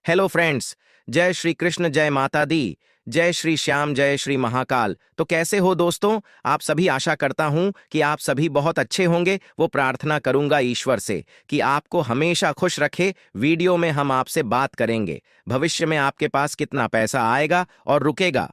Hello friends. जय श्री कृष्ण, जय माता दी, जय श्री श्याम, जय श्री महाकाल। तो कैसे हो दोस्तों? आप सभी, आशा करता हूं कि आप सभी बहुत अच्छे होंगे। वो प्रार्थना करूंगा ईश्वर से कि आपको हमेशा खुश रखे। वीडियो में हम आपसे बात करेंगे भविष्य में आपके पास कितना पैसा आएगा और रुकेगा,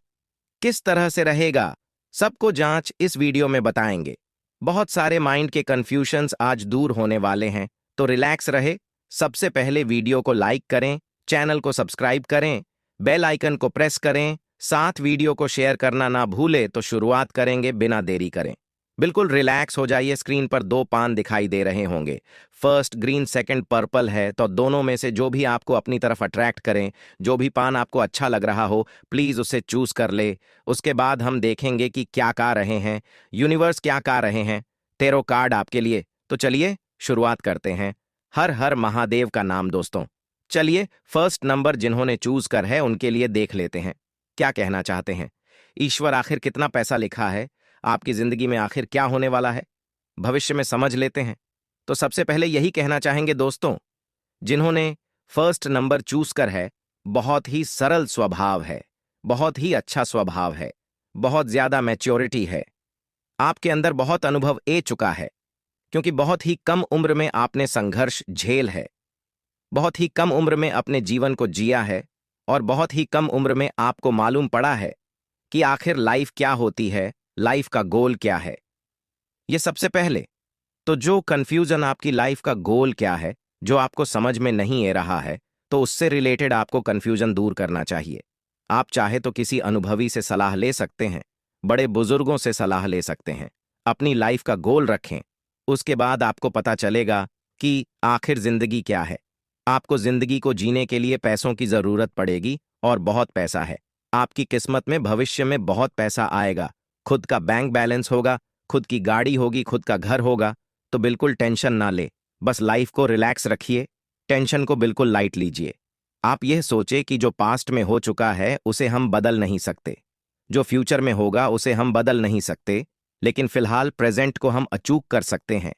किस तरह से रहेगा, सबको जांच इस वीडियो में बताएंगे। बहुत सारे माइंड के कंफ्यूजन्स आज दूर होने वाले हैं, तो रिलैक्स रहे। सबसे पहले वीडियो को लाइक करें, चैनल को सब्सक्राइब करें, बेल आइकन को प्रेस करें, साथ वीडियो को शेयर करना ना भूले। तो शुरुआत करेंगे बिना देरी करें। बिल्कुल रिलैक्स हो जाइए। स्क्रीन पर दो पान दिखाई दे रहे होंगे, फर्स्ट ग्रीन, सेकंड पर्पल है। तो दोनों में से जो भी आपको अपनी तरफ अट्रैक्ट करें, जो भी पान आपको अच्छा लग रहा हो, प्लीज उसे चूज कर ले। उसके बाद हम देखेंगे कि क्या कह रहे हैं यूनिवर्स, क्या कह रहे हैं तेरो कार्ड आपके लिए। तो चलिए शुरुआत करते हैं। हर हर महादेव का नाम दोस्तों। चलिए फर्स्ट नंबर जिन्होंने चूज कर है उनके लिए देख लेते हैं क्या कहना चाहते हैं। ईश्वर, आखिर कितना पैसा लिखा है आपकी जिंदगी में, आखिर क्या होने वाला है भविष्य में, समझ लेते हैं। तो सबसे पहले यही कहना चाहेंगे दोस्तों, जिन्होंने फर्स्ट नंबर चूज कर है, बहुत ही सरल स्वभाव है, बहुत ही अच्छा स्वभाव है, बहुत ज्यादा मैच्योरिटी है आपके अंदर, बहुत अनुभव ए चुका है। क्योंकि बहुत ही कम उम्र में आपने संघर्ष झेल है, बहुत ही कम उम्र में अपने जीवन को जिया है, और बहुत ही कम उम्र में आपको मालूम पड़ा है कि आखिर लाइफ क्या होती है, लाइफ का गोल क्या है। ये सबसे पहले तो जो कंफ्यूजन आपकी लाइफ का गोल क्या है, जो आपको समझ में नहीं आ रहा है, तो उससे रिलेटेड आपको कंफ्यूजन दूर करना चाहिए। आप चाहे तो किसी अनुभवी से सलाह ले सकते हैं, बड़े बुजुर्गों से सलाह ले सकते हैं। अपनी लाइफ का गोल रखें, उसके बाद आपको पता चलेगा कि आखिर जिंदगी क्या है। आपको जिंदगी को जीने के लिए पैसों की जरूरत पड़ेगी, और बहुत पैसा है आपकी किस्मत में। भविष्य में बहुत पैसा आएगा, खुद का बैंक बैलेंस होगा, खुद की गाड़ी होगी, खुद का घर होगा। तो बिल्कुल टेंशन ना ले, बस लाइफ को रिलैक्स रखिए, टेंशन को बिल्कुल लाइट लीजिए। आप यह सोचे कि जो पास्ट में हो चुका है उसे हम बदल नहीं सकते, जो फ्यूचर में होगा उसे हम बदल नहीं सकते, लेकिन फिलहाल प्रेजेंट को हम अचूक कर सकते हैं।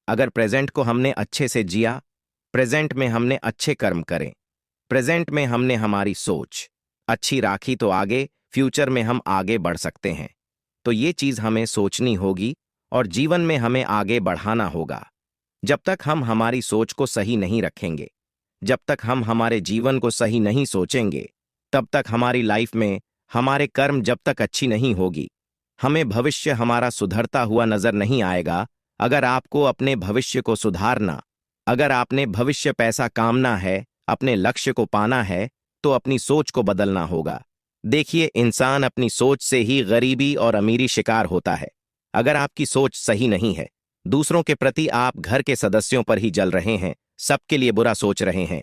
अगर प्रेजेंट को हमने अच्छे से जिया, प्रेजेंट में हमने अच्छे कर्म करें, प्रेजेंट में हमने हमारी सोच अच्छी राखी, तो आगे फ्यूचर में हम आगे बढ़ सकते हैं। तो ये चीज हमें सोचनी होगी और जीवन में हमें आगे बढ़ाना होगा। जब तक हम हमारी सोच को सही नहीं रखेंगे, जब तक हम हमारे जीवन को सही नहीं सोचेंगे, तब तक हमारी लाइफ में हमारे कर्म जब तक अच्छी नहीं होगी, हमें भविष्य हमारा सुधरता हुआ नजर नहीं आएगा। अगर आपको अपने भविष्य को सुधारना, अगर आपने भविष्य पैसा कामना है, अपने लक्ष्य को पाना है, तो अपनी सोच को बदलना होगा। देखिए, इंसान अपनी सोच से ही गरीबी और अमीरी शिकार होता है। अगर आपकी सोच सही नहीं है, दूसरों के प्रति आप घर के सदस्यों पर ही जल रहे हैं, सबके लिए बुरा सोच रहे हैं,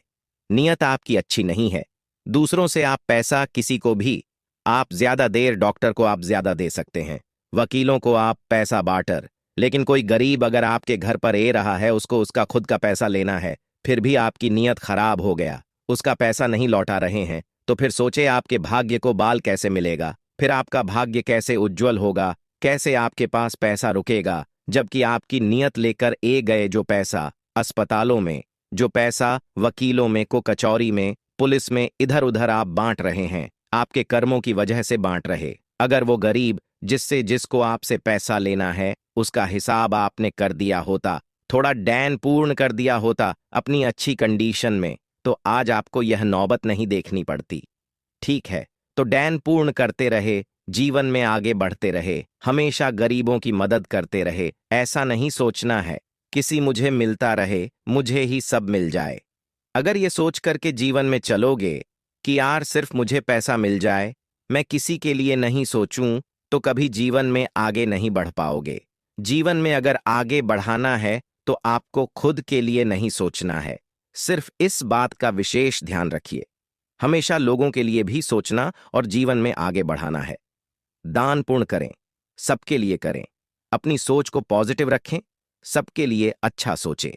नियत आपकी अच्छी नहीं है, दूसरों से आप पैसा, किसी को भी आप ज्यादा देर, डॉक्टर को आप ज्यादा दे सकते हैं, वकीलों को आप पैसा बांटर, लेकिन कोई गरीब अगर आपके घर पर ए रहा है, उसको उसका खुद का पैसा लेना है, फिर भी आपकी नीयत खराब हो गया, उसका पैसा नहीं लौटा रहे हैं, तो फिर सोचे आपके भाग्य को बाल कैसे मिलेगा, फिर आपका भाग्य कैसे उज्जवल होगा, कैसे आपके पास पैसा रुकेगा, जबकि आपकी नीयत लेकर ए गए जो पैसा अस्पतालों में, जो पैसा वकीलों में, को कचौरी में, पुलिस में, इधर उधर आप बांट रहे हैं, आपके कर्मों की वजह से बांट रहे। अगर वो गरीब जिससे, जिसको आपसे पैसा लेना है, उसका हिसाब आपने कर दिया होता, थोड़ा डैन पूर्ण कर दिया होता अपनी अच्छी कंडीशन में, तो आज आपको यह नौबत नहीं देखनी पड़ती। ठीक है, तो डैन पूर्ण करते रहे, जीवन में आगे बढ़ते रहे, हमेशा गरीबों की मदद करते रहे। ऐसा नहीं सोचना है किसी मुझे मिलता रहे, मुझे ही सब मिल जाए। अगर ये सोच करके जीवन में चलोगे कि यार सिर्फ मुझे पैसा मिल जाए, मैं किसी के लिए नहीं सोचूं, तो कभी जीवन में आगे नहीं बढ़ पाओगे। जीवन में अगर आगे बढ़ाना है तो आपको खुद के लिए नहीं सोचना है। सिर्फ इस बात का विशेष ध्यान रखिए, हमेशा लोगों के लिए भी सोचना और जीवन में आगे बढ़ाना है। दान पुण्य करें, सबके लिए करें, अपनी सोच को पॉजिटिव रखें, सबके लिए अच्छा सोचें।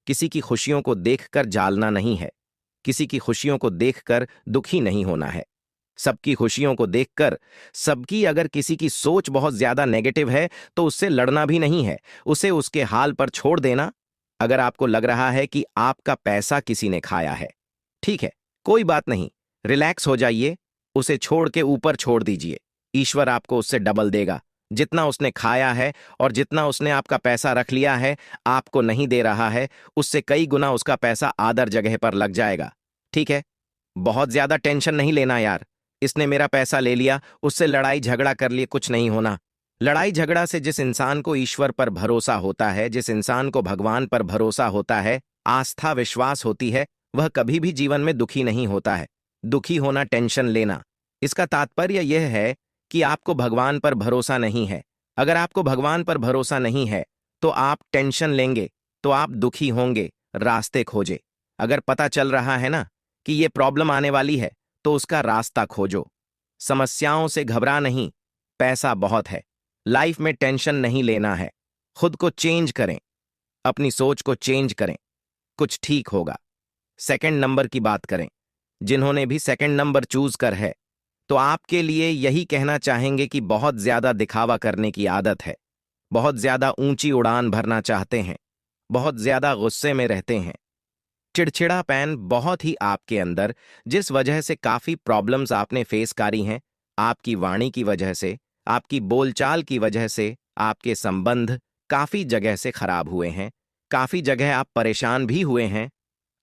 किसी की खुशियों को देखकर जालना नहीं है, किसी की खुशियों को देखकर दुखी नहीं होना है, सबकी खुशियों को देखकर, सबकी, अगर किसी की सोच बहुत ज्यादा नेगेटिव है तो उससे लड़ना भी नहीं है, उसे उसके हाल पर छोड़ देना। अगर आपको लग रहा है कि आपका पैसा किसी ने खाया है, ठीक है, कोई बात नहीं, रिलैक्स हो जाइए, उसे छोड़ के ऊपर छोड़ दीजिए। ईश्वर आपको उससे डबल देगा। जितना उसने खाया है और जितना उसने आपका पैसा रख लिया है, आपको नहीं दे रहा है, उससे कई गुना उसका पैसा आदर जगह पर लग जाएगा। ठीक है? बहुत ज्यादा टेंशन नहीं लेना यार। इसने मेरा पैसा ले लिया, उससे लड़ाई झगड़ा कर लिए कुछ नहीं होना। लड़ाई झगड़ा से जिस इंसान को ईश्वर पर भरोसा होता है, जिस इंसान को भगवान पर भरोसा होता है, आस्था विश्वास होती है, वह कभी भी जीवन में दुखी नहीं होता है। दुखी होना, टेंशन लेना, इसका तात्पर्य यह है कि आपको भगवान पर भरोसा नहीं है। अगर आपको भगवान पर भरोसा नहीं है तो आप टेंशन लेंगे, तो आप दुखी होंगे, रास्ते खोजे। अगर पता चल रहा है ना कि ये प्रॉब्लम आने वाली है, तो उसका रास्ता खोजो। समस्याओं से घबरा नहीं, पैसा बहुत है। लाइफ में टेंशन नहीं लेना है। खुद को चेंज करें, अपनी सोच को चेंज करें, कुछ ठीक होगा। सेकंड नंबर की बात करें, जिन्होंने भी सेकंड नंबर चूज कर है, तो आपके लिए यही कहना चाहेंगे कि बहुत ज्यादा दिखावा करने की आदत है, बहुत ज्यादा ऊंची उड़ान भरना चाहते हैं, बहुत ज्यादा गुस्से में रहते हैं, चिड़चिड़ापन बहुत ही आपके अंदर, जिस वजह से काफी प्रॉब्लम्स आपने फेस करी हैं, आपकी वाणी की वजह से, आपकी बोलचाल की वजह से, आपके संबंध काफी जगह से खराब हुए हैं, काफी जगह आप परेशान भी हुए हैं।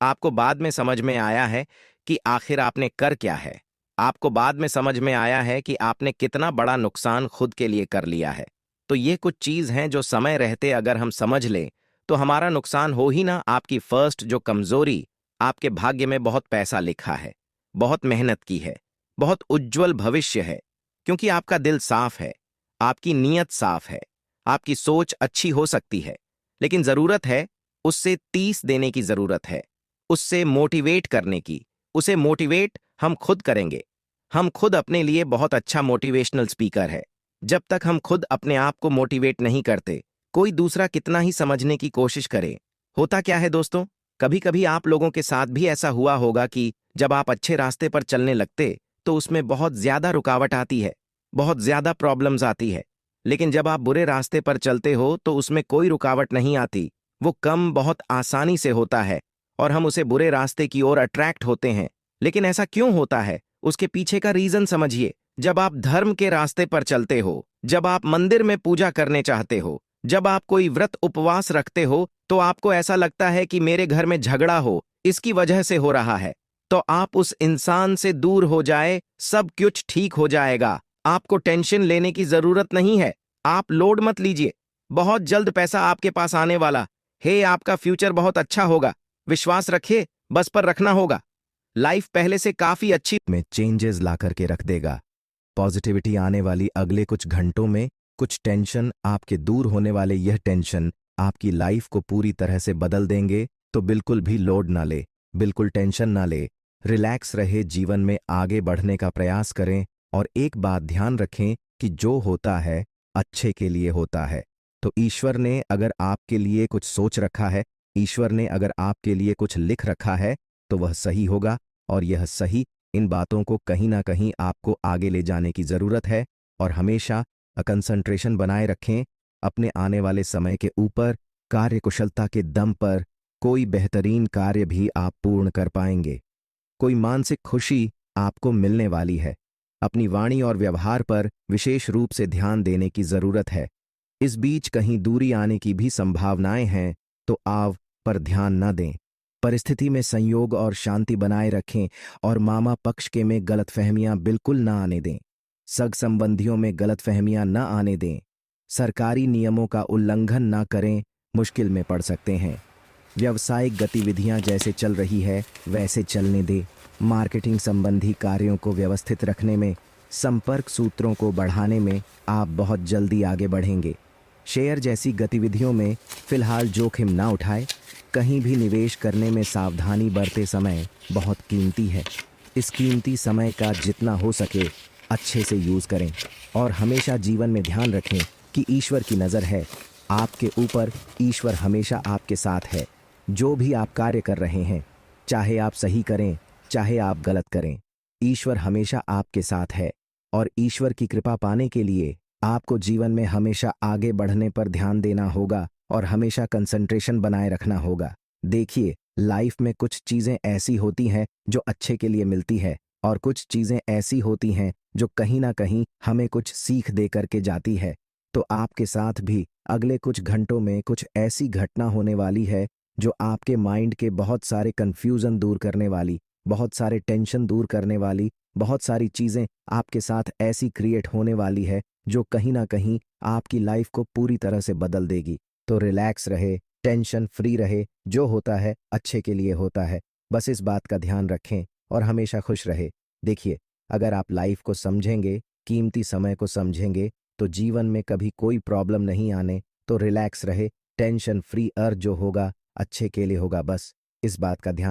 आपको बाद में समझ में आया है कि आखिर आपने कर क्या है। आपको बाद में समझ में आया है कि आपने कितना बड़ा नुकसान खुद के लिए कर लिया है। तो ये कुछ चीज हैं जो समय रहते अगर हम समझ लें तो हमारा नुकसान हो ही ना। आपकी फर्स्ट जो कमजोरी, आपके भाग्य में बहुत पैसा लिखा है, बहुत मेहनत की है, बहुत उज्जवल भविष्य है, क्योंकि आपका दिल साफ है, आपकी नीयत साफ है, आपकी सोच अच्छी हो सकती है, लेकिन जरूरत है उससे 30 देने की जरूरत है, उससे मोटिवेट करने की। उसे मोटिवेट हम खुद करेंगे। हम खुद अपने लिए बहुत अच्छा मोटिवेशनल स्पीकर है। जब तक हम खुद अपने आप को मोटिवेट नहीं करते, कोई दूसरा कितना ही समझने की कोशिश करे। होता क्या है दोस्तों, कभी कभी आप लोगों के साथ भी ऐसा हुआ होगा कि जब आप अच्छे रास्ते पर चलने लगते तो उसमें बहुत ज्यादा रुकावट आती है, बहुत ज्यादा प्रॉब्लम्स आती है। लेकिन जब आप बुरे रास्ते पर चलते हो तो उसमें कोई रुकावट नहीं आती, वो कम बहुत आसानी से होता है और हम उसे बुरे रास्ते की ओर अट्रैक्ट होते हैं। लेकिन ऐसा क्यों होता है, उसके पीछे का रीजन समझिए। जब आप धर्म के रास्ते पर चलते हो, जब आप मंदिर में पूजा करने चाहते हो, जब आप कोई व्रत उपवास रखते हो, तो आपको ऐसा लगता है कि मेरे घर में झगड़ा हो, इसकी वजह से हो रहा है, तो आप उस इंसान से दूर हो जाए, सब कुछ ठीक हो जाएगा। आपको टेंशन लेने की जरूरत नहीं है। आप लोड मत लीजिए, बहुत जल्द पैसा आपके पास आने वाला है। आपका फ्यूचर बहुत अच्छा होगा, विश्वास रखिए, बस पर रखना होगा। लाइफ पहले से काफी अच्छी में चेंजेस ला करके रख देगा। पॉजिटिविटी आने वाली अगले कुछ घंटों में। कुछ टेंशन आपके दूर होने वाले, यह टेंशन आपकी लाइफ को पूरी तरह से बदल देंगे। तो बिल्कुल भी लोड ना ले, बिल्कुल टेंशन ना ले, रिलैक्स रहे, जीवन में आगे बढ़ने का प्रयास करें। और एक बात ध्यान रखें कि जो होता है अच्छे के लिए होता है। तो ईश्वर ने अगर आपके लिए कुछ सोच रखा है, ईश्वर ने अगर आपके लिए कुछ लिख रखा है, तो वह सही होगा। और यह सही, इन बातों को कहीं ना कहीं आपको आगे ले जाने की जरूरत है। और हमेशा कंसंट्रेशन बनाए रखें अपने आने वाले समय के ऊपर। कार्यकुशलता के दम पर कोई बेहतरीन कार्य भी आप पूर्ण कर पाएंगे। कोई मानसिक खुशी आपको मिलने वाली है। अपनी वाणी और व्यवहार पर विशेष रूप से ध्यान देने की जरूरत है। इस बीच कहीं दूरी आने की भी संभावनाएं हैं, तो आव पर ध्यान न दें। परिस्थिति में संयोग और शांति बनाए रखें और मामा पक्ष के में गलतफहमियां बिल्कुल न आने दें। सग संबंधियों में गलतफहमियां न आने दें। सरकारी नियमों का उल्लंघन न करें, मुश्किल में पड़ सकते हैं। व्यावसायिक गतिविधियां जैसे चल रही है वैसे चलने दें। मार्केटिंग संबंधी कार्यों को व्यवस्थित रखने में, संपर्क सूत्रों को बढ़ाने में आप बहुत जल्दी आगे बढ़ेंगे। शेयर जैसी गतिविधियों में फिलहाल जोखिम ना उठाएं। कहीं भी निवेश करने में सावधानी बरते समय बहुत कीमती है। इस कीमती समय का जितना हो सके अच्छे से यूज़ करें। और हमेशा जीवन में ध्यान रखें कि ईश्वर की नज़र है आपके ऊपर। ईश्वर हमेशा आपके साथ है। जो भी आप कार्य कर रहे हैं, चाहे आप सही करें चाहे आप गलत करें, ईश्वर हमेशा आपके साथ है। और ईश्वर की कृपा पाने के लिए आपको जीवन में हमेशा आगे बढ़ने पर ध्यान देना होगा और हमेशा कंसंट्रेशन बनाए रखना होगा। देखिए, लाइफ में कुछ चीजें ऐसी होती हैं जो अच्छे के लिए मिलती है और कुछ चीजें ऐसी होती हैं जो कहीं ना कहीं हमें कुछ सीख दे करके जाती है। तो आपके साथ भी अगले कुछ घंटों में कुछ ऐसी घटना होने वाली है जो आपके माइंड के बहुत सारे कंफ्यूजन दूर करने वाली, बहुत सारे टेंशन दूर करने वाली, बहुत सारी चीजें आपके साथ ऐसी क्रिएट होने वाली है जो कहीं ना कहीं आपकी लाइफ को पूरी तरह से बदल देगी। तो रिलैक्स रहे, टेंशन फ्री रहे, जो होता है अच्छे के लिए होता है। बस इस बात का ध्यान रखें और हमेशा खुश रहे। देखिए, अगर आप लाइफ को समझेंगे, कीमती समय को समझेंगे, तो जीवन में कभी कोई प्रॉब्लम नहीं आने। तो रिलैक्स रहे, टेंशन फ्री, जो होगा अच्छे के लिए होगा। बस इस बात का ध्यान